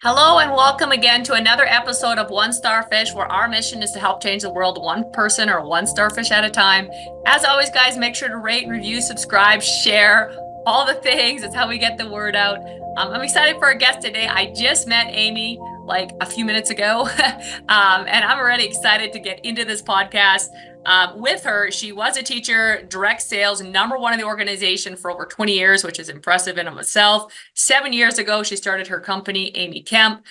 Hello and welcome again to another episode of One Starfish, where our mission is to help change the world one person or one starfish at a time. As always, guys, make sure to rate, review, subscribe, share, all the things. It's how we get the word out. I'm excited for our guest today. I just met Amy like a few minutes ago, and I'm already excited to get into this podcast. With her, she was a teacher, direct sales, #1 in the organization for over 20 years, which is impressive in of itself. 7 years ago, she started her company, Amy Kemp,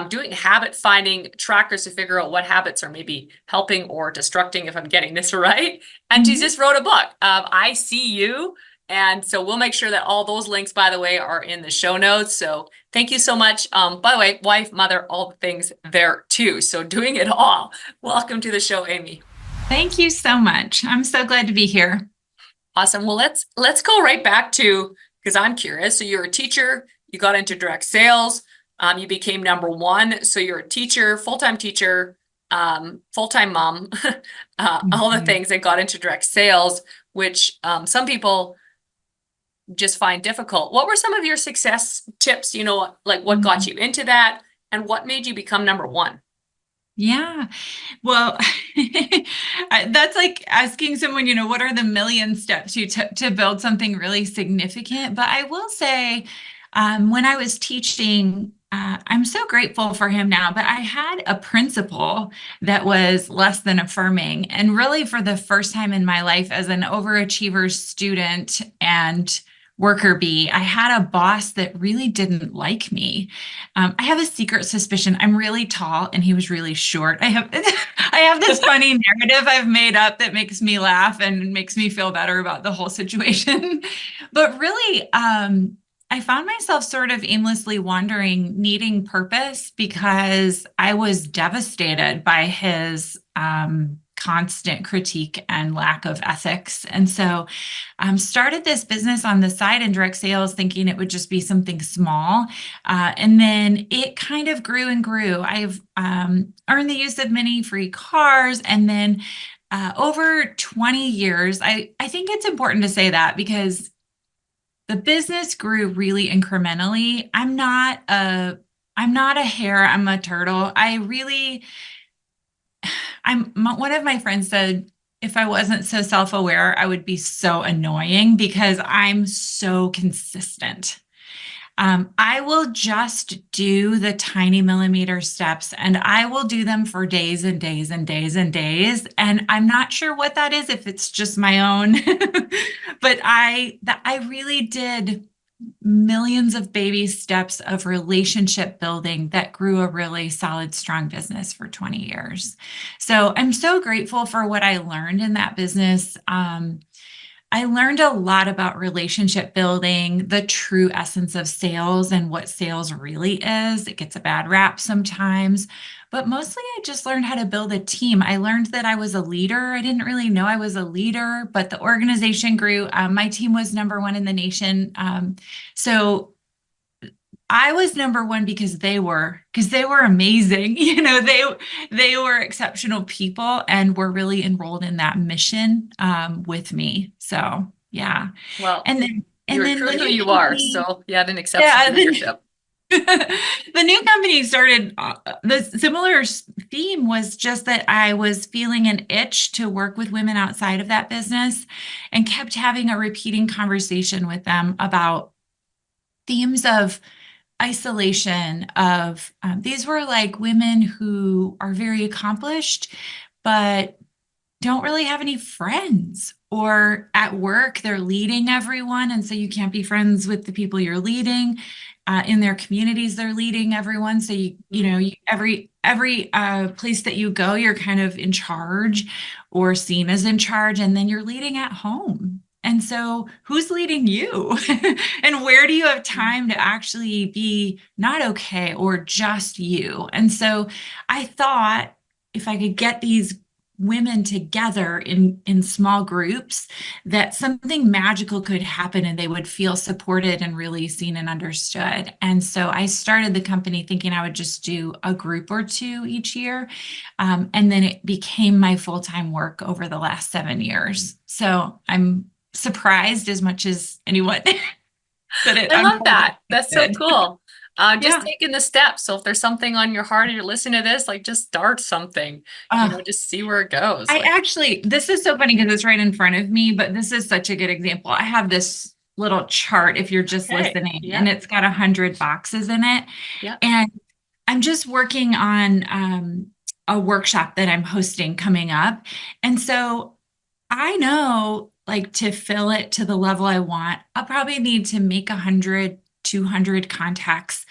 doing habit finding trackers to figure out what habits are maybe helping or destructing, if I'm getting this right. And she Mhm. just wrote a book, I See You. And so we'll make sure that all those links, by the way, are in the show notes. So thank you so much. By the way, wife, mother, all the things there too. So doing it all. Welcome to the show, Amy. Thank you so much. I'm so glad to be here. Awesome. Well, let's go right back to, because I'm curious. So you're a teacher, you got into direct sales, you became #1. So you're a teacher, full-time teacher, full-time mom, all the Mhm. things that got into direct sales, which some people just find difficult. What were some of your success tips? Like what got Mhm. you into that, and what made you become #1? Yeah. Well, that's like asking someone, what are the million steps you took to build something really significant? But I will say, when I was teaching, I'm so grateful for him now, but I had a principal that was less than affirming. And really, for the first time in my life as an overachiever student and worker bee, I had a boss that really didn't like me. I have a secret suspicion. I'm really tall and he was really short. I have this funny narrative I've made up that makes me laugh and makes me feel better about the whole situation. But really, I found myself sort of aimlessly wandering, needing purpose because I was devastated by his constant critique and lack of ethics. And so started this business on the side in direct sales, thinking it would just be something small. And then it kind of grew and grew. I've earned the use of many free cars. And then over 20 years, I think it's important to say that because the business grew really incrementally. I'm not a hare, I'm a turtle. One of my friends said, if I wasn't so self-aware, I would be so annoying because I'm so consistent. I will just do the tiny millimeter steps and I will do them for days and days and days and days. And I'm not sure what that is, if it's just my own, but I really did millions of baby steps of relationship building that grew a really solid, strong business for 20 years. So I'm so grateful for what I learned in that business. I learned a lot about relationship building, the true essence of sales and what sales really is. It gets a bad rap sometimes, but mostly I just learned how to build a team. I learned that I was a leader. I didn't really know I was a leader, but the organization grew. My team was #1 in the nation. So I was #1 because they were amazing. They were exceptional people and were really enrolled in that mission with me. So yeah. Well, And then and you're then the truly who new you are. company, So you had an exceptional yeah, leadership. the new company started the similar theme was just that I was feeling an itch to work with women outside of that business and kept having a repeating conversation with them about themes of isolation of these were like women who are very accomplished but don't really have any friends, or at work they're leading everyone and so you can't be friends with the people you're leading. In their communities they're leading everyone, so every place that you go you're kind of in charge or seen as in charge, and then you're leading at home. And so who's leading you? And where do you have time to actually be not okay or just you? And so I thought if I could get these women together in small groups, that something magical could happen and they would feel supported and really seen and understood. And so I started the company thinking I would just do a group or two each year. And then it became my full-time work over the last 7 years. So I'm surprised as much as anyone that it I love unfolded that. That's so good. cool. Just Yeah. taking the steps. So if there's something on your heart and you're listening to this, like just start something, Uh, just see where it goes. I Like, actually, this is so funny because it's right in front of me, but this is such a good example. I have this little chart if you're just okay, listening, yeah, and it's got 100 boxes in it. yeah. And I'm just working on a workshop that I'm hosting coming up. And so I know, like, to fill it to the level I want, I'll probably need to make 100, 200 contacts.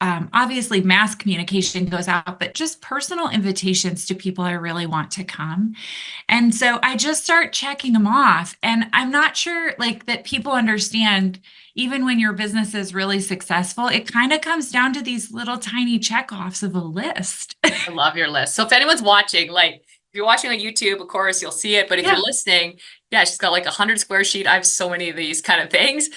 Obviously, mass communication goes out, but just personal invitations to people I really want to come. And so I just start checking them off. And I'm not sure like that people understand, even when your business is really successful, it kind of comes down to these little tiny check offs of a list. I love your list. So if anyone's watching, like if you're watching on YouTube, of course, you'll see it. But if you're Yeah, listening, yeah, she's got like 100 square sheet. I have so many of these kind of things,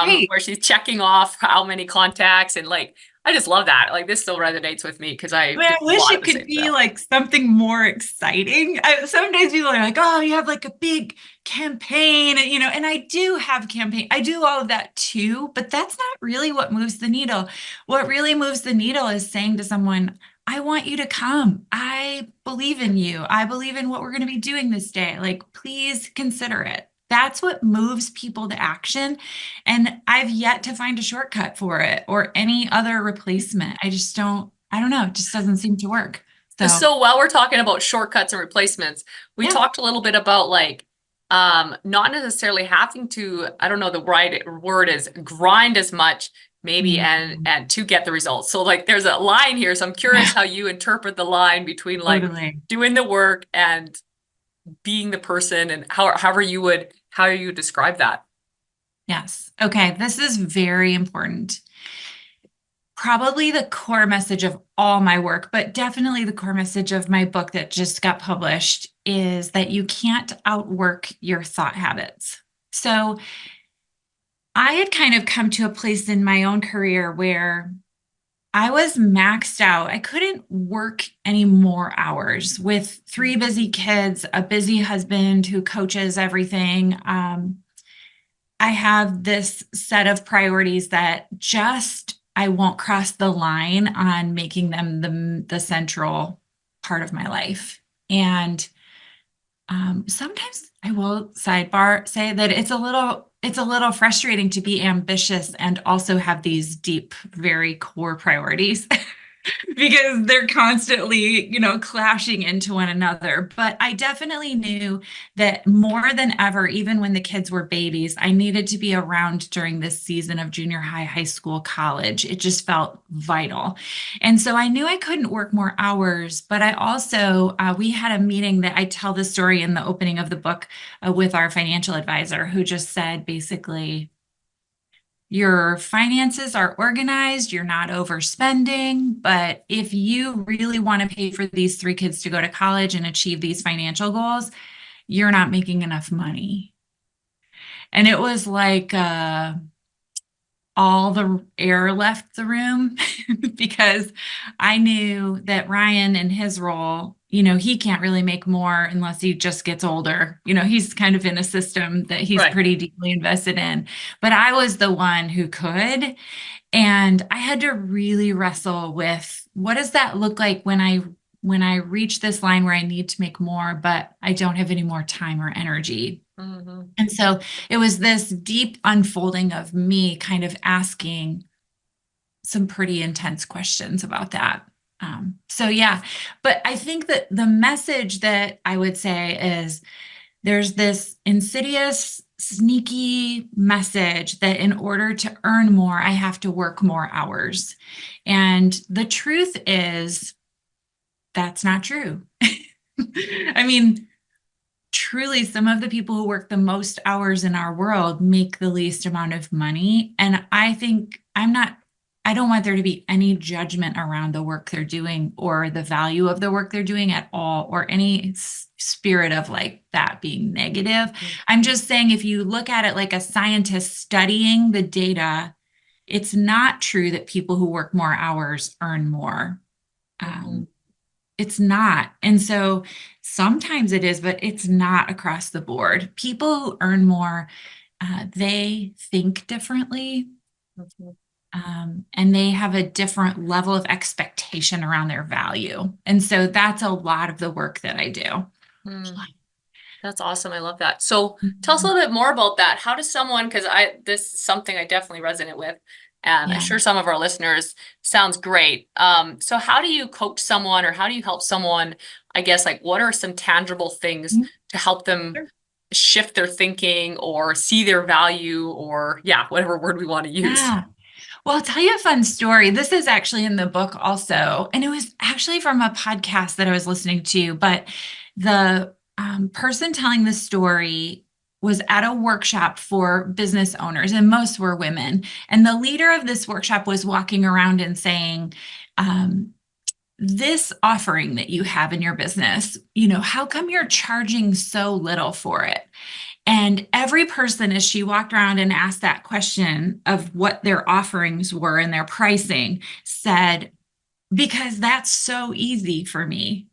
great. where she's checking off how many contacts and like, I just love that. Like this still resonates with me because I I mean, do I a wish lot of it the could same be stuff. like something more exciting. Some days people are like, oh, you have like a big campaign, and and I do have campaign. I do all of that too, but that's not really what moves the needle. What really moves the needle is saying to someone, I want you to come. I believe in you. I believe in what we're going to be doing this day. Like, please consider it. That's what moves people to action. And I've yet to find a shortcut for it or any other replacement. I don't know, it just doesn't seem to work. So, So while we're talking about shortcuts and replacements, we yeah. talked a little bit about like not necessarily having to, I don't know the right word is grind as much maybe Mhm. and to get the results. So like there's a line here. So I'm curious Yeah, how you interpret the line between like totally. doing the work and being the person and how you describe that. Yes. Okay. This is very important. Probably the core message of all my work, but definitely the core message of my book that just got published is that you can't outwork your thought habits. So I had kind of come to a place in my own career where I was maxed out. I couldn't work any more hours with three busy kids, a busy husband who coaches everything. I have this set of priorities that just I won't cross the line on making them the central part of my life. And sometimes I will sidebar say that it's a little frustrating to be ambitious and also have these deep, very core priorities. Because they're constantly, clashing into one another. But I definitely knew that more than ever, even when the kids were babies, I needed to be around during this season of junior high, high school, college. It just felt vital. And so I knew I couldn't work more hours, but I also, we had a meeting that I tell the story in the opening of the book with our financial advisor who just said basically, your finances are organized, you're not overspending, but if you really want to pay for these three kids to go to college and achieve these financial goals, you're not making enough money. And it was like all the air left the room because I knew that Ryan in his role, he can't really make more unless he just gets older. He's kind of in a system that he's Right. pretty deeply invested in. But I was the one who could. And I had to really wrestle with what does that look like when I reach this line where I need to make more, but I don't have any more time or energy. Mhm. And so it was this deep unfolding of me kind of asking some pretty intense questions about that. So yeah, but I think that the message that I would say is there's this insidious, sneaky message that in order to earn more, I have to work more hours. And the truth is, that's not true. I mean, truly, some of the people who work the most hours in our world make the least amount of money. And I think I don't want there to be any judgment around the work they're doing or the value of the work they're doing at all, or any spirit of like that being negative. I'm Mhm. just saying, if you look at it like a scientist studying the data, it's not true that people who work more hours earn more. Mhm. Um, it's not. And so sometimes it is, but it's not across the board. People who earn more, they think differently. Mhm. and they have a different level of expectation around their value. And so that's a lot of the work that I do. Hmm. That's awesome. I love that. So tell us a Mhm. little bit more about that. How does someone, because this is something I definitely resonate with, and I'm Yeah. sure some of our listeners sounds great. So how do you coach someone or how do you help someone, I guess, like what are some tangible things Mhm. to help them Sure. shift their thinking or see their value or yeah, whatever word we want to use. Yeah. Well, I'll tell you a fun story. This is actually in the book also, and it was actually from a podcast that I was listening to. But the person telling the story was at a workshop for business owners, and most were women. And the leader of this workshop was walking around and saying, um, this offering that you have in your business, how come you're charging so little for it? And every person, as she walked around and asked that question of what their offerings were and their pricing, said, because that's so easy for me.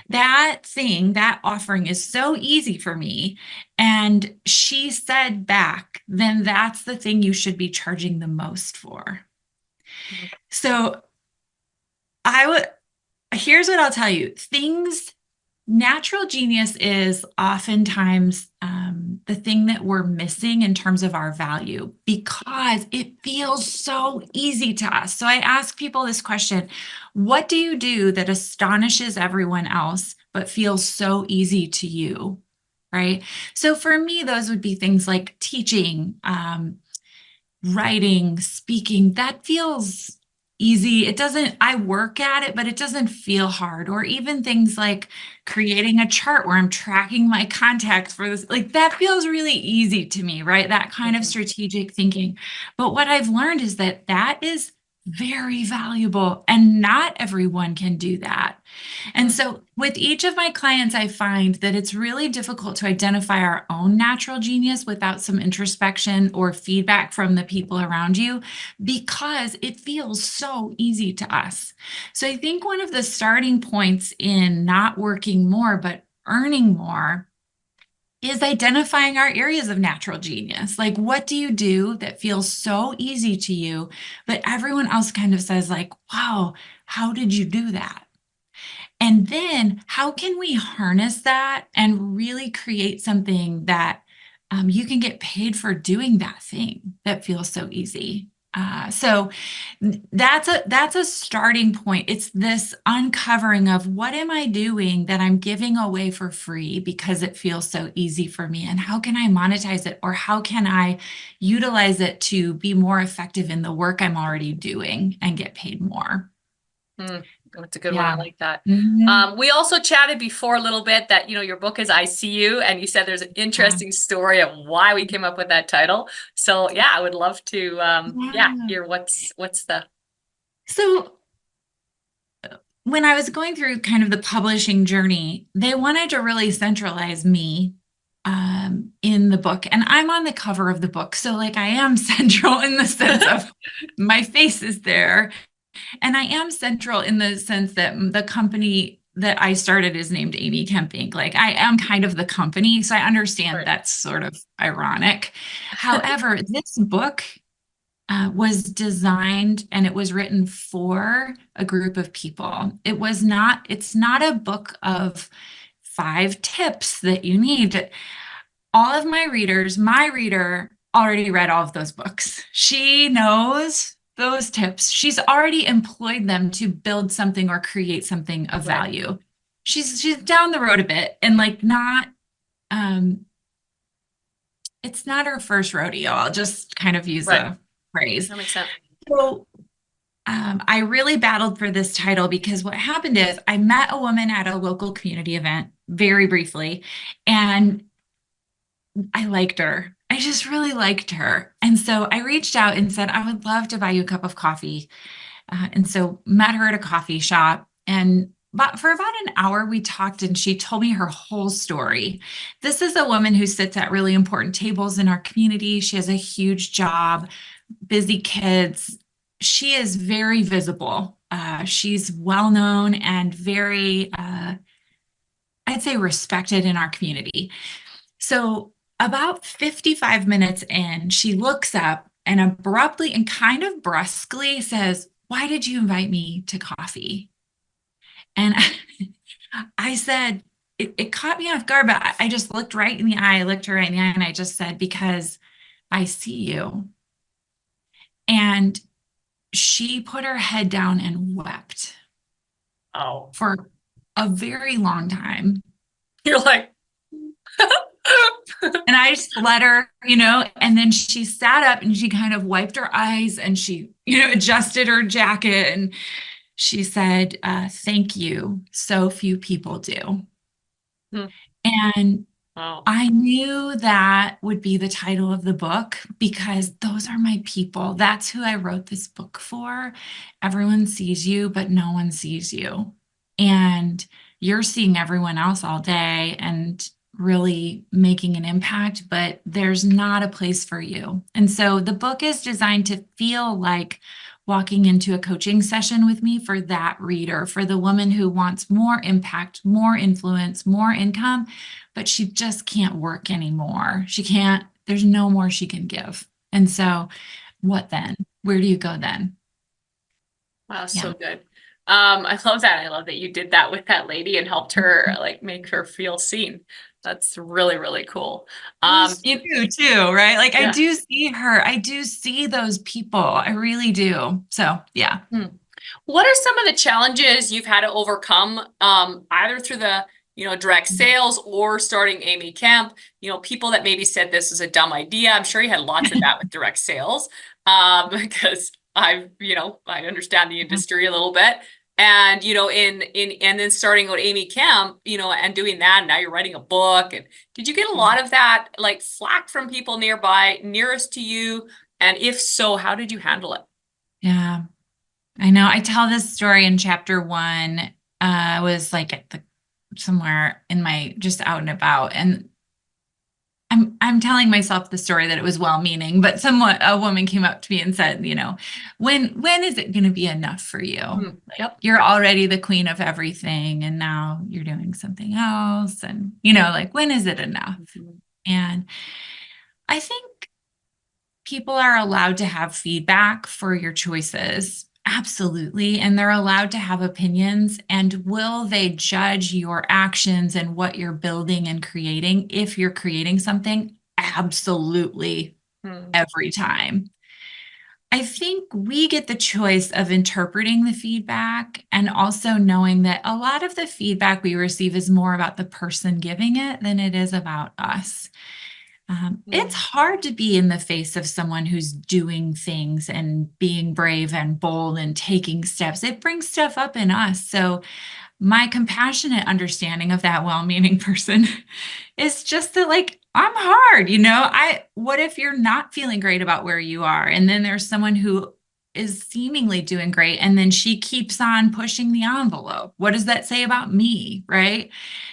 That thing, that offering is so easy for me. And she said back, then that's the thing you should be charging the most for. So I would, here's what I'll tell you things natural genius is oftentimes the thing that we're missing in terms of our value because it feels so easy to us. So I ask people this question: what do you do that astonishes everyone else but feels so easy to you? Right. So for me, those would be things like teaching, writing, speaking, that feels easy. It doesn't, I work at it, but it doesn't feel hard. Or even things like creating a chart where I'm tracking my contacts for this, like that feels really easy to me, right? That kind of Mhm. strategic thinking. But what I've learned is that that is very valuable, and not everyone can do that. And Mm, so, with each of my clients, I find that it's really difficult to identify our own natural genius without some introspection or feedback from the people around you because it feels so easy to us. So, I think one of the starting points in not working more, but earning more is identifying our areas of natural genius. Like, what do you do that feels so easy to you, but everyone else kind of says, like, wow, how did you do that? And then how can we harness that and really create something that you can get paid for doing that thing that feels so easy? So that's a starting point. It's this uncovering of what am I doing that I'm giving away for free because it feels so easy for me, and how can I monetize it, or how can I utilize it to be more effective in the work I'm already doing and get paid more? mm, that's a good one. I Yeah. like that. Mhm. We also chatted before a little bit that, your book is I See You, and you said there's an Yeah. interesting story of why we came up with that title. So yeah, I would love to, yeah, Yeah. hear what's the, So when I was going through kind of the publishing journey, they wanted to really centralize me in the book. And I'm on the cover of the book. So, like, I am central in the sense of my face is there. And I am central in the sense that the company that I started is named Amy Kemp Inc. Like, I am kind of the company. So I understand right, that's sort of ironic. However, this book was designed and it was written for a group of people. It's not a book of 5 tips that you need. All of my reader already read all of those books. She knows those tips. She's already employed them to build something or create something of right, value. She's down the road a bit, and like not um it's not her first rodeo. I'll just kind of use right. a phrase. That makes sense. So I really battled for this title because what happened is I met a woman at a local community event very briefly, and I liked her. I just really liked her. And so I reached out and said, I would love to buy you a cup of coffee. And so met her at a coffee shop. And but for about an hour, we talked and she told me her whole story. This is a woman who sits at really important tables in our community. She has a huge job, busy kids. She is very visible. She's well known and very, I'd say, respected in our community. So, about 55 minutes in, she looks up and abruptly and kind of brusquely says, "Why did you invite me to coffee?" And I said, it caught me off guard, but I just looked right in the eye. I looked her right in the eye and I just said, "Because I see you." And she put her head down and wept Oh, for a very long time. you're like, And I just let her, and then she sat up and she kind of wiped her eyes and she, adjusted her jacket and she said, "Thank you. So few people do." hmm, And wow. I knew that would be the title of the book because those are my people. That's who I wrote this book for. Everyone sees you, but no one sees you. And you're seeing everyone else all day and really making an impact, but there's not a place for you. And so the book is designed to feel like walking into a coaching session with me for that reader, for the woman who wants more impact, more influence, more income, but she just can't work anymore. She can't, there's no more she can give. And so, what then? Where do you go then? Wow, Yeah. so good. I love that. I love that you did that with that lady and helped her like make her feel seen. That's really, really cool. It was You, you too, right? Like I yeah. do see her. I do see those people. I really do. So, yeah. Hmm. What are some of the challenges you've had to overcome, either through the, direct sales or starting Amy Kemp? People that maybe said this is a dumb idea. I'm sure you had lots of that with direct sales, because I understand the industry a little bit. And, and then starting with Amy Kemp, and doing that, and now you're writing a book. And did you get a lot of that, like flack from people nearby, nearest to you? And if so, how did you handle it? Yeah. I know. I tell this story in chapter one. I was like at the somewhere in my just out and about, and I'm telling myself the story that it was well-meaning, but someone a woman came up to me and said, when is it going to be enough for you? Hmm. Like Yep. you're already the queen of everything, and now you're doing something else, and like when is it enough? Mhm. And I think people are allowed to have feedback for your choices. Absolutely. And they're allowed to have opinions. And will they judge your actions and what you're building and creating if you're creating something? Absolutely. Hmm. Every time. I think we get the choice of interpreting the feedback and also knowing that a lot of the feedback we receive is more about the person giving it than it is about us. It's Hmm. hard to be in the face of someone who's doing things and being brave and bold and taking steps. It brings stuff up in us. So, my compassionate understanding of that well-meaning person is just that, like, I'm hard, what if you're not feeling great about where you are? And then there's someone who is seemingly doing great, and then she keeps on pushing the envelope. What does that say about me, right?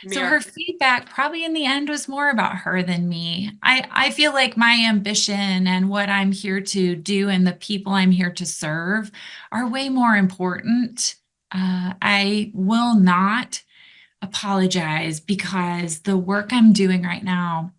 So her Mirror. feedback probably in the end was more about her than me. I feel like my ambition and what I'm here to do and the people I'm here to serve are way more important. I will not apologize because the work I'm doing right now,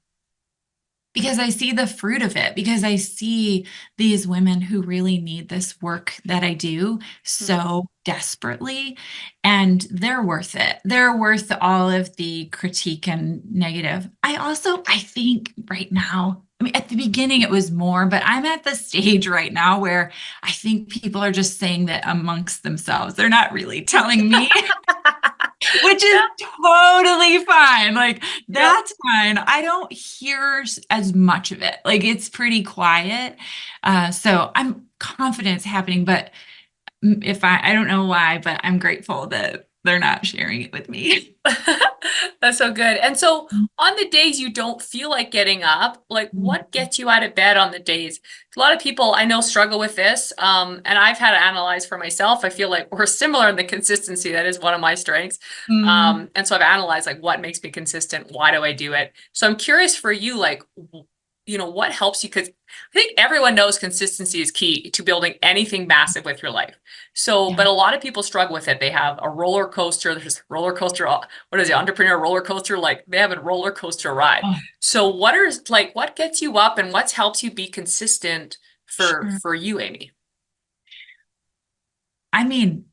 because I see the fruit of it, because I see these women who really need this work that I do Hmm. so desperately, and they're worth it. They're worth all of the critique and negative. I think right now, I mean, at the beginning it was more, but I'm at the stage right now where I think people are just saying that amongst themselves. They're not really telling me. Which is Yeah. totally fine. Like, Yep. that's fine. I don't hear as much of it. Like, it's pretty quiet. So I'm confident it's happening, but if I don't know why, but I'm grateful that they're not sharing it with me. That's so good. And so on the days you don't feel like getting up, like what gets you out of bed on the days? A lot of people I know struggle with this. And I've had to analyze for myself. I feel like we're similar in the consistency. That is one of my strengths. Mm, And so I've analyzed like what makes me consistent? Why do I do it? So I'm curious for you, like, what helps you? Because I think everyone knows consistency is key to building anything massive with your life. So, yeah. but a lot of people struggle with it. They have a roller coaster. There's roller coaster. What is the entrepreneur roller coaster? Like they have a roller coaster ride. Oh, So what gets you up and what helps you be consistent Sure. for you, Amy? I mean,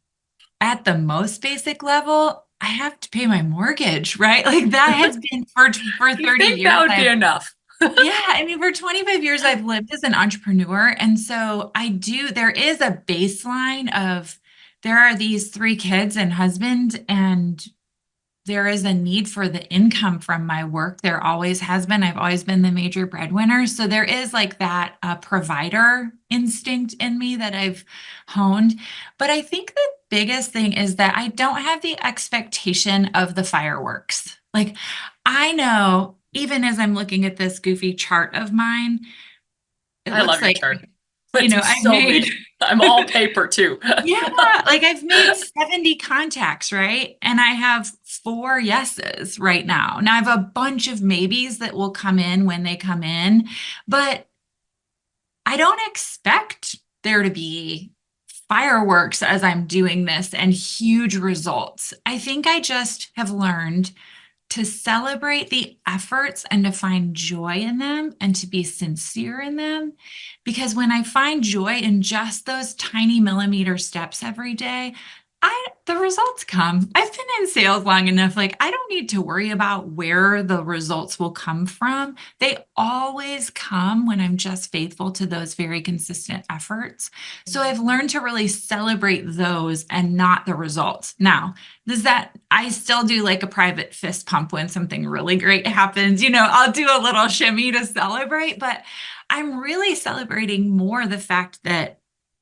at the most basic level, I have to pay my mortgage, right? Like that has been for You 30 think that years. would be enough? Yeah, I mean, for 25 years, I've lived as an entrepreneur. And so there is a baseline of there are these three kids and husband, and there is a need for the income from my work. There always has been. I've always been the major breadwinner. So there is like that provider instinct in me that I've honed. But I think the biggest thing is that I don't have the expectation of the fireworks. Like I know, even as I'm looking at this goofy chart of mine, it I looks love your like, chart. It's I've so made neat. I'm all paper too. yeah, like I've made 70 contacts, right? And I have four yeses right now. Now I have a bunch of maybes that will come in when they come in, but I don't expect there to be fireworks as I'm doing this and huge results. I think I just have learned to celebrate the efforts and to find joy in them and to be sincere in them. Because when I find joy in just those tiny millimeter steps every day, the results come. I've been in sales long enough, like I don't need to worry about where the results will come from. They always come when I'm just faithful to those very consistent efforts. So I've learned to really celebrate those and not the results. Now, does that I still do like a private fist pump when something really great happens. I'll do a little shimmy to celebrate, but I'm really celebrating more the fact that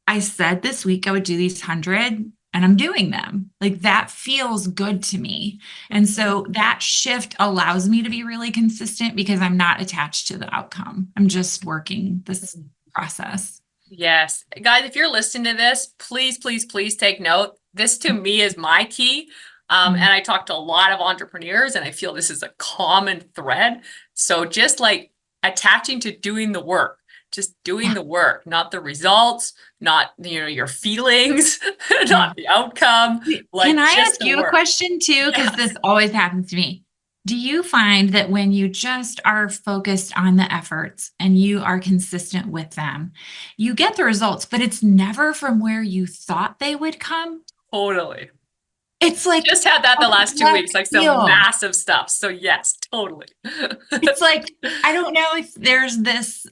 I said this week I would do these 100 and I'm doing them. Like that feels good to me. And so that shift allows me to be really consistent because I'm not attached to the outcome. I'm just working this process. Yes. Guys, if you're listening to this, please, please, please take note. This to me is my key. And I talk to a lot of entrepreneurs and I feel this is a common thread. So just like attaching to doing the work, just doing Yeah. the work, not the results, not, your feelings, Yeah. not the outcome, Can like I just ask the you a work. question too? Because Yes. this always happens to me. Do you find that when you just are focused on the efforts and you are consistent with them, you get the results, but it's never from where you thought they would come? Totally. It's like Just had that out the of last 2 weeks, left like some field. massive stuff. So yes, totally. It's like, I don't know if there's this,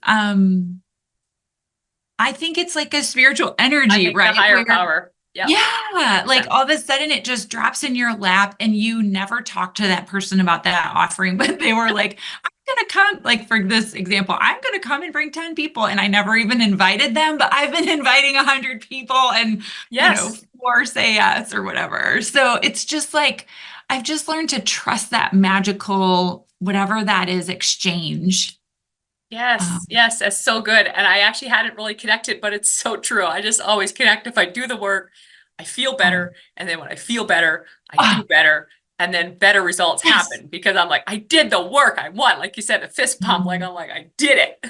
I think it's like a spiritual I energy, think the right? higher Where power. Yep. yeah, like 100%. all of a sudden it just drops in your lap and you never talk to that person about that offering, but they were like, I'm gonna come, like for this example, I'm gonna come and bring 10 people. And I never even invited them, but I've been inviting 100 people and Yes. four say yes or whatever. So it's just like I've just learned to trust that magical, whatever that is, exchange. Yes. Um, Yes. That's so good. And I actually hadn't really connected, but it's so true. I just always connect. If I do the work, I feel better. um, And then when I feel better, I do oh, better. And then better results yes. happen because I'm like, I did the work. I won. Like you said, the fist pump. Like Mm, I'm like, I did it.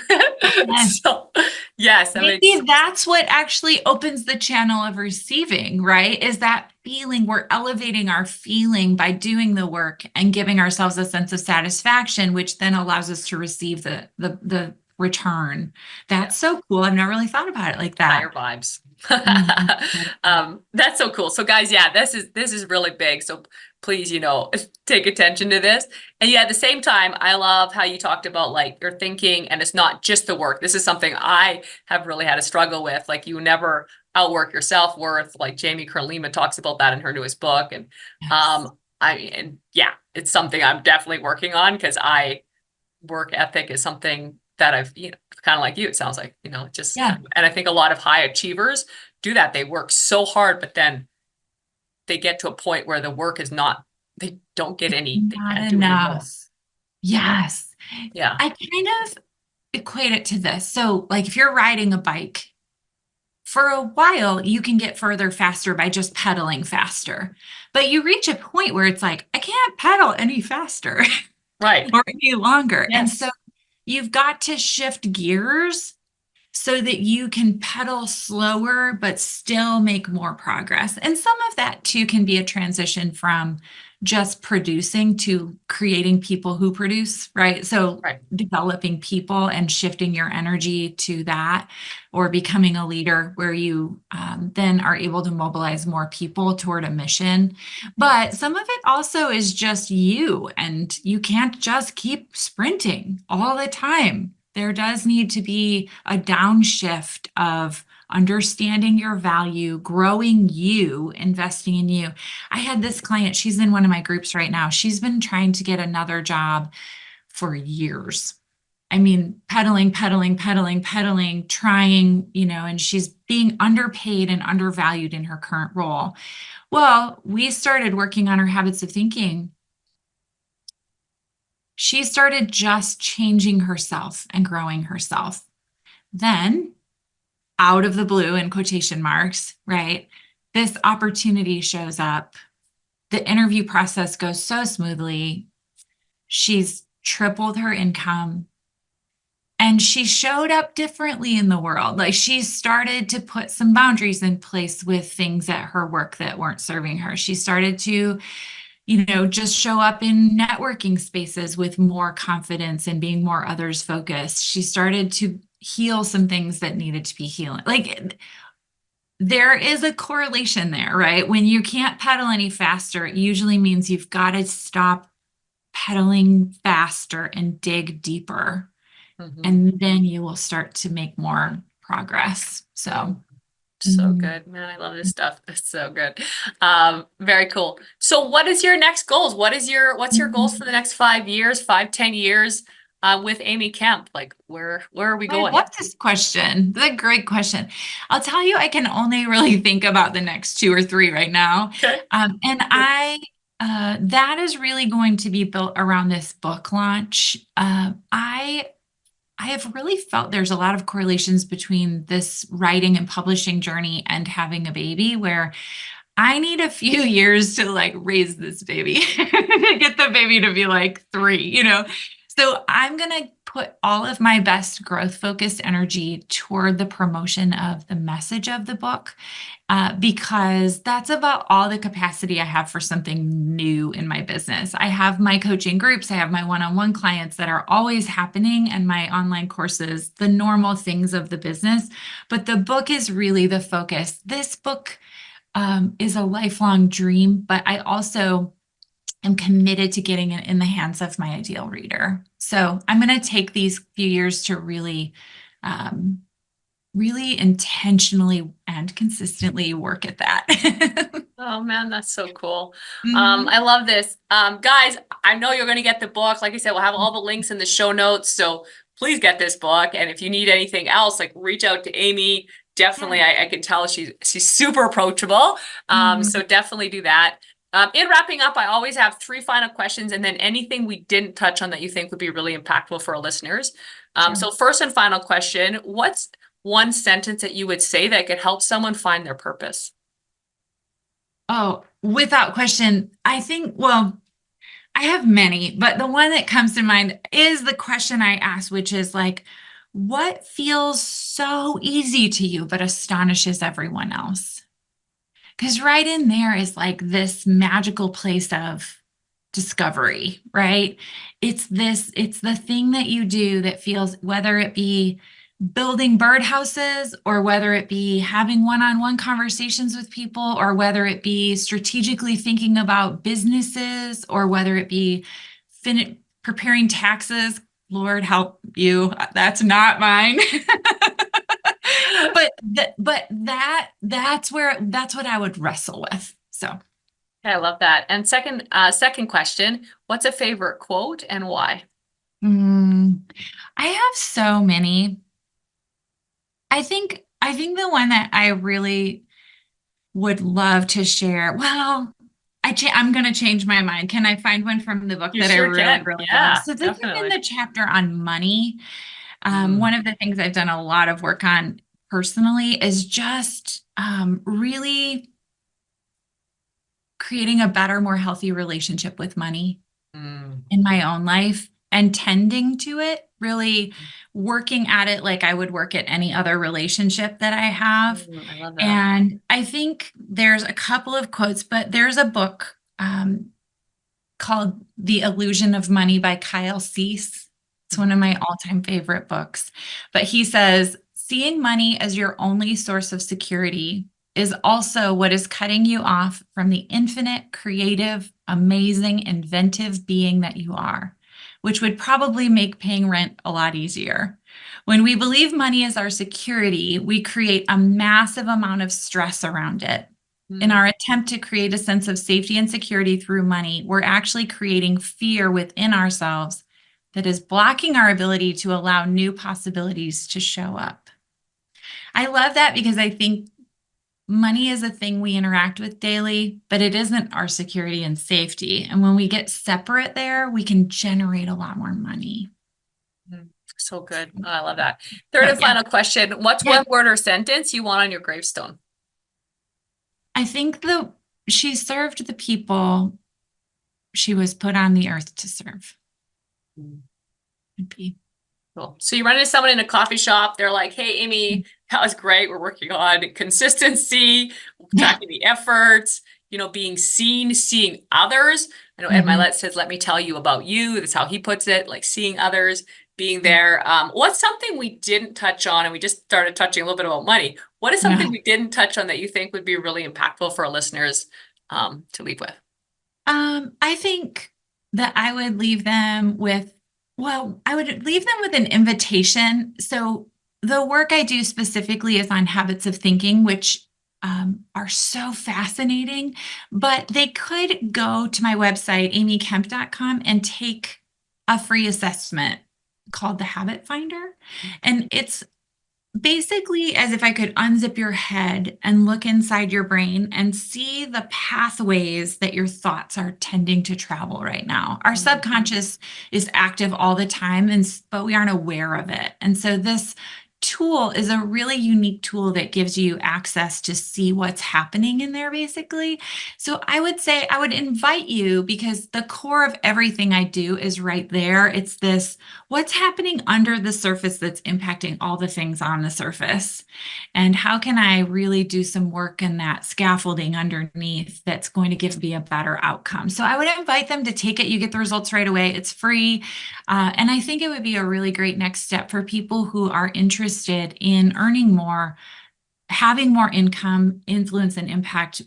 yes. So yes, that makes Maybe that's what actually opens the channel of receiving, right? Is that feeling we're elevating our feeling by doing the work and giving ourselves a sense of satisfaction, which then allows us to receive the return. yeah. That's so cool. I've never really thought about it like Higher that. vibes. Mhm. That's so cool. So guys, yeah, this is really big. So please, take attention to this. And yeah, at the same time, I love how you talked about like your thinking and it's not just the work. This is something I have really had a struggle with. Like you never outwork your self-worth. Like Jamie Kern-Lehman talks about that in her newest book. And Yes. and yeah, it's something I'm definitely working on because work ethic is something that I've, kind of like you, it sounds like, just, Yeah. and I think a lot of high achievers do that. They work so hard, but then they get to a point where the work is not, they Not can't do anymore. enough. Yes. Yeah. I kind of equate it to this. So, like, if you're riding a bike, for a while, you can get further faster by just pedaling faster. But you reach a point where it's like, I can't pedal any faster Right. or any longer. And so Yes. you've got to shift gears so that you can pedal slower, but still make more progress. And some of that too can be a transition from just producing to creating people who produce, right? So Right. developing people and shifting your energy to that, or becoming a leader where you then are able to mobilize more people toward a mission. But some of it also is just you, and you can't just keep sprinting all the time. There does need to be a downshift of understanding your value, growing you, investing in you. I had this client, she's in one of my groups right now. She's been trying to get another job for years. I mean, pedaling, pedaling, pedaling, pedaling, trying, and she's being underpaid and undervalued in her current role. Well, we started working on her habits of thinking. She started just changing herself and growing herself. Then, out of the blue, in quotation marks, right? This opportunity shows up. The interview process goes so smoothly. She's tripled her income and she showed up differently in the world. Like she started to put some boundaries in place with things at her work that weren't serving her. She started to, just show up in networking spaces with more confidence and being more others focused. She started to heal some things that needed to be healed. Like there is a correlation there, right? When you can't pedal any faster, it usually means you've got to stop pedaling faster and dig deeper. Mhm. And then you will start to make more progress. So, Mm. So mhm. good, man. I love this stuff. It's so good. Very cool. So what is your next goals? What's your goals for the next 5 years, 5, 10 years, with Amy Kemp? Like where are we I going? love this question. That's a great question. I'll tell you, I can only really think about the next two or three right now. Okay. And that is really going to be built around this book launch. I have really felt there's a lot of correlations between this writing and publishing journey and having a baby, where I need a few years to like raise this baby, to get the baby to be like 3. So I'm going to put all of my best growth focused energy toward the promotion of the message of the book, because that's about all the capacity I have for something new in my business. I have my coaching groups, I have my one on one clients that are always happening, and my online courses, the normal things of the business. But the book is really the focus. This book is a lifelong dream, but I also am committed to getting it in the hands of my ideal reader. So I'm going to take these few years to um, really intentionally and consistently work at that. Oh man, that's so cool. Mhm. I love this. Guys, I know you're going to get the book. Like I said, we'll have all the links in the show notes. So please get this book. And if you need anything else, like reach out to Amy. Definitely, Yeah. I can tell she's super approachable. So Mhm. definitely do that. In wrapping up, I always have three final questions, and then anything we didn't touch on that you think would be really impactful for our listeners. Sure. So first and final question, what's one sentence that you would say that could help someone find their purpose? Oh, without question, I think, well, I have many, but the one that comes to mind is the question I asked, which is like, what feels so easy to you but astonishes everyone else? Because right in there is like this magical place of discovery, right? It's the thing that you do that feels, whether it be building birdhouses, or whether it be having one-on-one conversations with people, or whether it be strategically thinking about businesses, or whether it be preparing taxes. Lord help you, that's not mine. That's what I would wrestle with. So, I love that. And second question, what's a favorite quote and why? mm, I have so many. I think the one that I really would love to share. Well, I'm going to change my mind. Can I find one from the book You that I sure really, can. really love? Yeah, So this is in definitely. the chapter on money. Mm, One of the things I've done a lot of work on personally is just really creating a better, more healthy relationship with money mm, in my own life and tending to it, really working at it like I would work at any other relationship that I have. I love that. And I think there's a couple of quotes, but there's a book. called The Illusion of Money by Kyle Cease. It's one of my all-time favorite books. But he says, seeing money as your only source of security is also what is cutting you off from the infinite, creative, amazing, inventive being that you are, which would probably make paying rent a lot easier. When we believe money is our security, we create a massive amount of stress around it. In Mm. our attempt to create a sense of safety and security through money, we're actually creating fear within ourselves that is blocking our ability to allow new possibilities to show up. I love that because I think money is a thing we interact with daily, but it isn't our security and safety. And when we get separate there, we can generate a lot more money. Mm. So good. Oh, I love that. Third So and yeah, final question. What's yeah. one word or sentence you want on your gravestone? I think she served the people she was put on the earth to serve. Mm. Would be. Cool. So you run into someone in a coffee shop, they're like, hey, Amy, that was great. We're working on consistency, Yeah. tracking the efforts, being seen, seeing others. I know Ed Mhm. Milet says, let me tell you about you. That's how he puts it, like seeing others, being Yeah. there. What's something we didn't touch on? And we just started touching a little bit about money. What is something Yeah. we didn't touch on that you think would be really impactful for our listeners to leave with? I think that I would leave them with, well, I would leave them with an invitation. So the work I do specifically is on habits of thinking, which are so fascinating, but they could go to my website, amykemp.com, and take a free assessment called the Habit Finder. And it's basically as if I could unzip your head and look inside your brain and see the pathways that your thoughts are tending to travel right now. Our subconscious is active all the time, but we aren't aware of it. And so this tool is a really unique tool that gives you access to see what's happening in there, basically. So I would say I would invite you because the core of everything I do is right there. It's this what's happening under the surface that's impacting all the things on the surface? And how can I really do some work in that scaffolding underneath that's going to give me a better outcome? So I would invite them to take it. You get the results right away. It's free. And I think it would be a really great next step for people who are interested in earning more, having more income, influence, and impact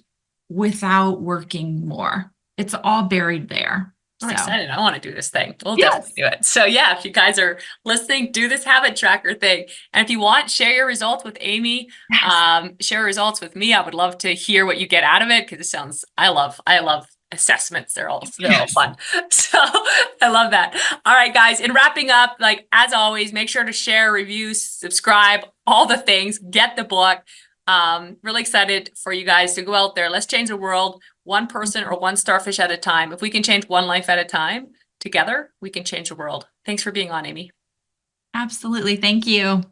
without working more. It's all buried there. I'm So, excited. I want to do this thing. We'll definitely yes. do it. So yeah, if you guys are listening, do this habit tracker thing. And if you want, share your results with Amy. Yes. Share results with me. I would love to hear what you get out of it because it sounds, I love assessments. They're all Yes. fun. So I love that. All right, guys. In wrapping up, like as always, make sure to share, review, subscribe, all the things, get the book. Really excited for you guys to go out there. Let's change the world one person or one starfish at a time. If we can change one life at a time together, we can change the world. Thanks for being on, Amy. Absolutely. Thank you.